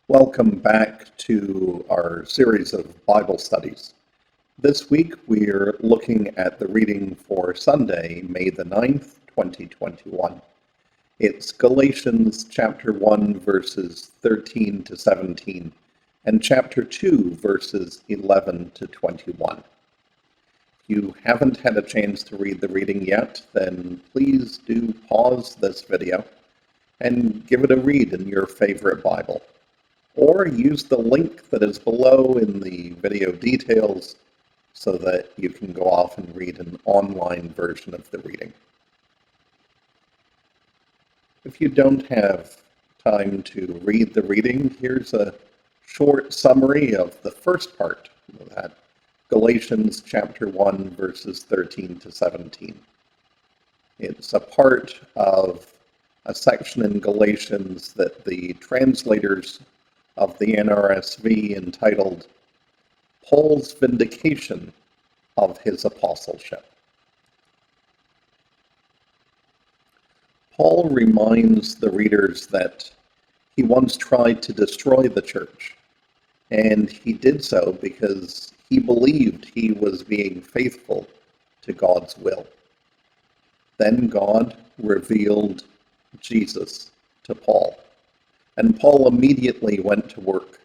Welcome back to our series of Bible studies. This week we're looking at the reading for Sunday, May the 9th, 2021. It's Galatians chapter 1, verses 13 to 17, and chapter 2, verses 11 to 21. If you haven't had a chance to read the reading yet, then please do pause this video and give it a read in your favorite Bible. Or use the link that is below in the video details so that you can go off and read an online version of the reading. If you don't have time to read the reading, here's a short summary of the first part of that, Galatians chapter 1, verses 13 to 17. It's a part of a section in Galatians that the translators of the NRSV entitled Paul's Vindication of His Apostleship. Paul reminds the readers that he once tried to destroy the church, and he did so because he believed he was being faithful to God's will. Then God revealed Jesus to Paul. And Paul immediately went to work,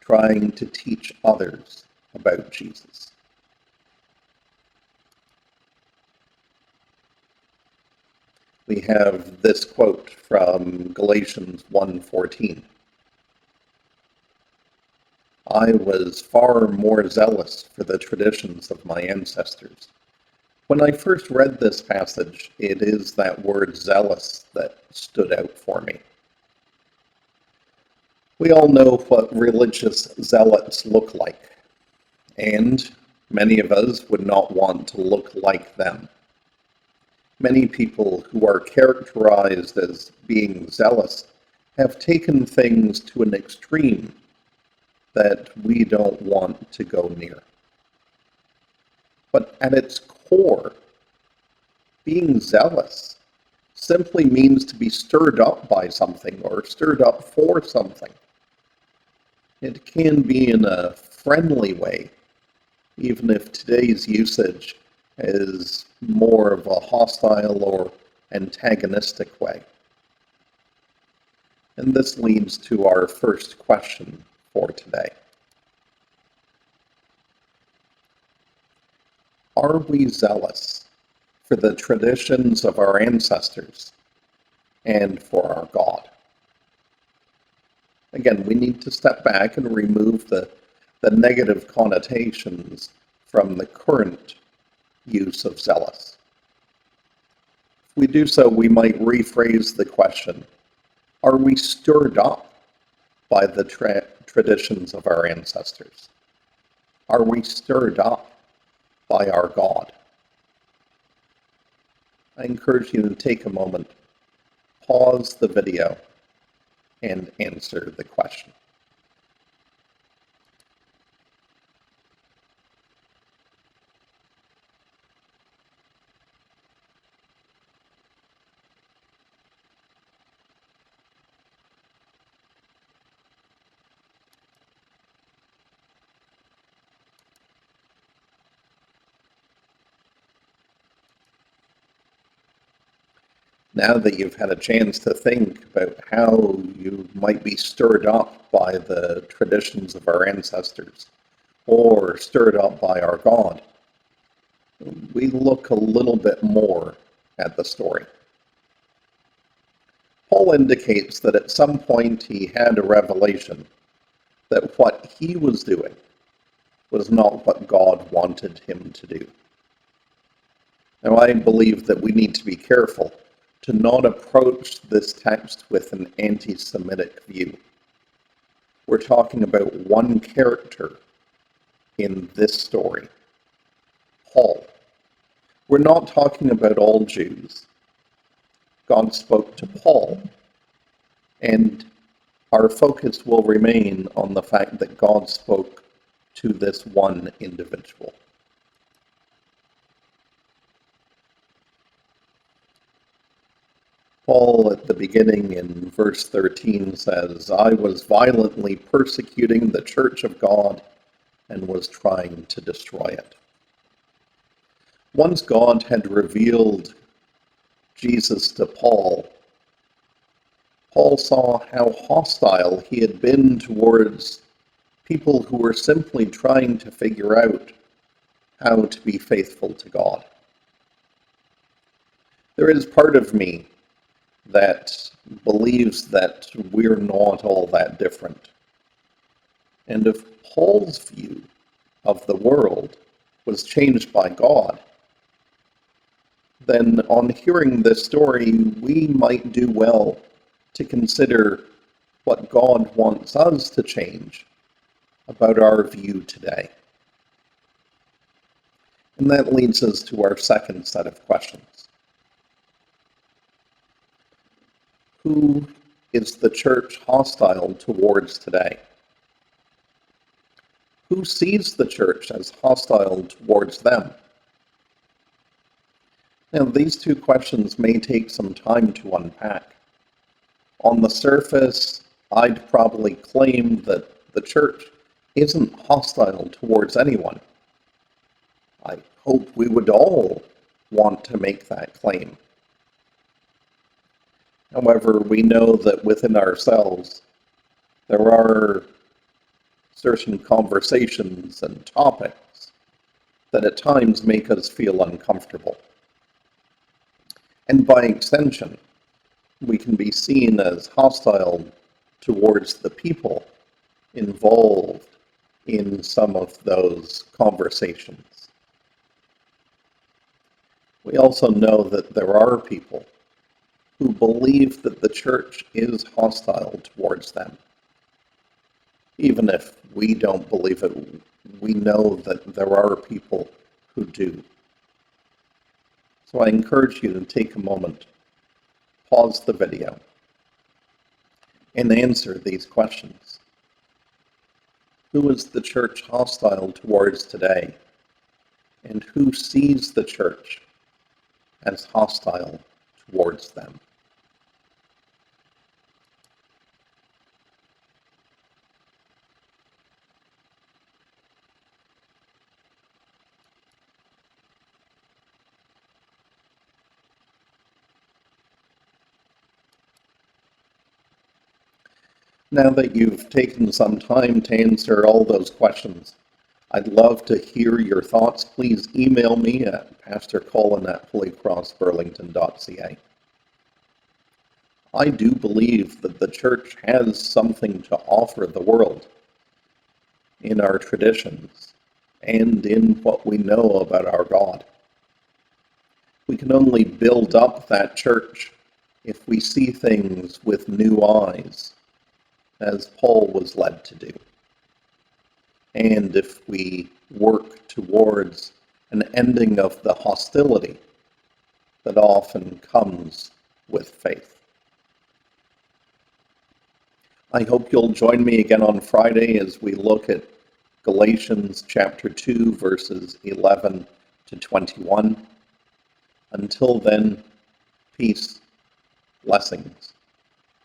trying to teach others about Jesus. We have this quote from Galatians 1:14. I was far more zealous for the traditions of my ancestors. When I first read this passage, it is that word zealous that stood out for me. We all know what religious zealots look like, and many of us would not want to look like them. Many people who are characterized as being zealous have taken things to an extreme that we don't want to go near. But at its core, being zealous simply means to be stirred up by something or stirred up for something. It can be in a friendly way, even if today's usage is more of a hostile or antagonistic way. And this leads to our first question for today. Are we zealous for the traditions of our ancestors and for our God? Again, we need to step back and remove the negative connotations from the current use of zealous. If we do so, we might rephrase the question, are we stirred up by the traditions of our ancestors? Are we stirred up by our God? I encourage you to take a moment, pause the video, and answer the question. Now that you've had a chance to think about how you might be stirred up by the traditions of our ancestors, or stirred up by our God, we look a little bit more at the story. Paul indicates that at some point he had a revelation that what he was doing was not what God wanted him to do. Now, I believe that we need to be careful to not approach this text with an anti-Semitic view. We're talking about one character in this story, Paul. We're not talking about all Jews. God spoke to Paul, and our focus will remain on the fact that God spoke to this one individual. Paul, at the beginning in verse 13, says, I was violently persecuting the church of God and was trying to destroy it. Once God had revealed Jesus to Paul, Paul saw how hostile he had been towards people who were simply trying to figure out how to be faithful to God. There is part of me that believes that we're not all that different. And if Paul's view of the world was changed by God, then on hearing this story, we might do well to consider what God wants us to change about our view today. And that leads us to our second set of questions. Who is the church hostile towards today? Who sees the church as hostile towards them? Now, these two questions may take some time to unpack. On the surface, I'd probably claim that the church isn't hostile towards anyone. I hope we would all want to make that claim. However, we know that within ourselves, there are certain conversations and topics that at times make us feel uncomfortable. And by extension, we can be seen as hostile towards the people involved in some of those conversations. We also know that there are people who believe that the church is hostile towards them. Even if we don't believe it, we know that there are people who do. So I encourage you to take a moment, pause the video, and answer these questions. Who is the church hostile towards today? And who sees the church as hostile towards them? Now that you've taken some time to answer all those questions, I'd love to hear your thoughts. Please email me at pastorcolin@holycrossburlington.ca. I do believe that the church has something to offer the world in our traditions and in what we know about our God. We can only build up that church if we see things with new eyes, as Paul was led to do, and if we work towards an ending of the hostility that often comes with faith. I hope you'll join me again on Friday as we look at Galatians chapter 2, verses 11 to 21. Until then, peace, blessings,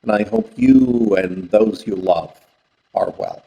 and I hope you and those you love are well.